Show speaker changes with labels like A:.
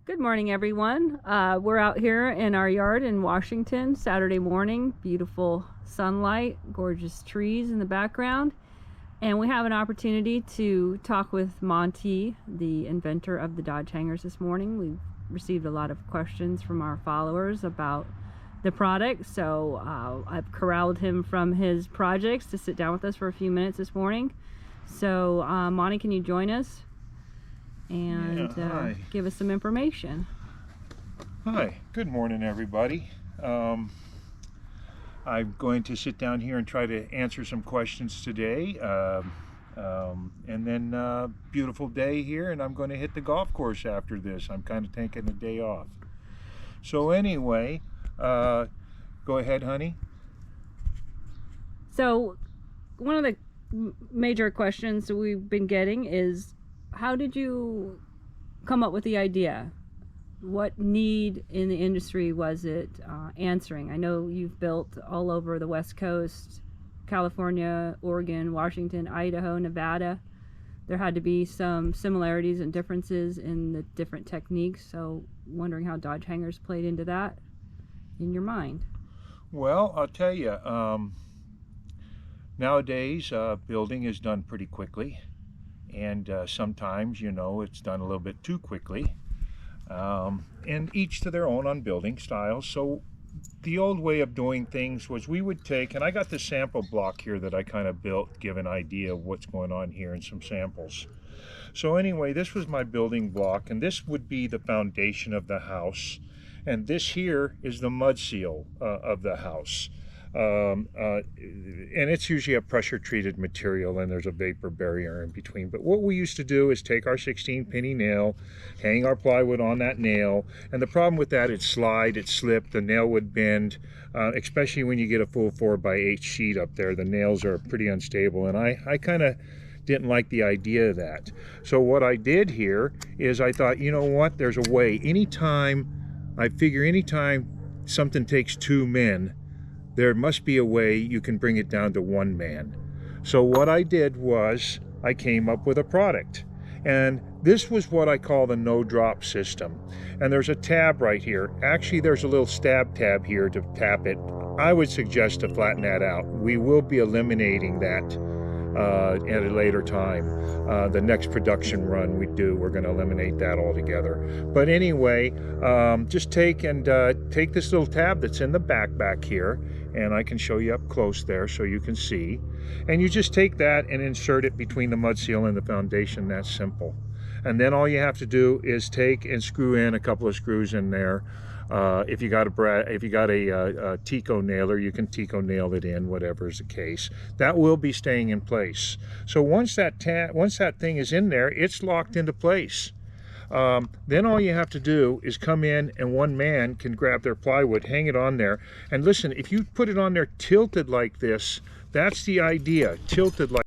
A: Good morning, everyone. We're out here in our yard in Washington, Saturday morning. Beautiful sunlight, gorgeous trees in the background. And we have an opportunity to talk with Monty, the inventor of the Dodge hangers this morning. We've received a lot of questions from our followers about the product. So I've corralled him from his projects to sit down with us for a few minutes this morning. So Monty, can you join us and give us some information?
B: Hi, good morning everybody. I'm going to sit down here and try to answer some questions today, and then beautiful day here, and I'm going to hit the golf course after this. I'm kind of taking a day off. So anyway, go ahead, honey.
A: So one of the major questions that we've been getting is, how did you come up with the idea? What need in the industry was it answering? I know you've built all over the West Coast, California, Oregon, Washington, Idaho, Nevada. There had to be some similarities and differences in the different techniques, so wondering how Dodge hangers played into that in your mind.
B: Well, I'll tell you, nowadays building is done pretty quickly, and sometimes, you know, it's done a little bit too quickly, and each to their own on building styles. So the old way of doing things was we would take, and I got this sample block here that I kind of built, give an idea of what's going on here and some samples. So anyway, this was my building block, and this would be the foundation of the house, and this here is the mud seal of the house. And it's usually a pressure treated material, and there's a vapor barrier in between. But what we used to do is take our 16 penny nail, hang our plywood on that nail, and the problem with that, it'd slide, it'd slip, the nail would bend, especially when you get a full 4x8 sheet up there. The nails are pretty unstable, and I kind of didn't like the idea of that. So what I did here is I thought, you know what, there's a way. Anytime something takes two men, there must be a way you can bring it down to one man. So what I did was I came up with a product, and this was what I call the no drop system. And there's a tab right here. Actually, there's a little stab tab here to tap it. I would suggest to flatten that out. We will be eliminating that at a later time. The next production run we do, we're going to eliminate that altogether. But anyway, just take this little tab that's in the back here, and I can show you up close there so you can see. And you just take that and insert it between the mud seal and the foundation. That's simple. And then all you have to do is take and screw in a couple of screws in there. If you got a Tico nailer, you can Tico nail it in, whatever is the case. That will be staying in place. So once that thing is in there, it's locked into place. Then all you have to do is come in, and one man can grab their plywood, hang it on there. And listen, if you put it on there tilted like this, that's the idea, tilted like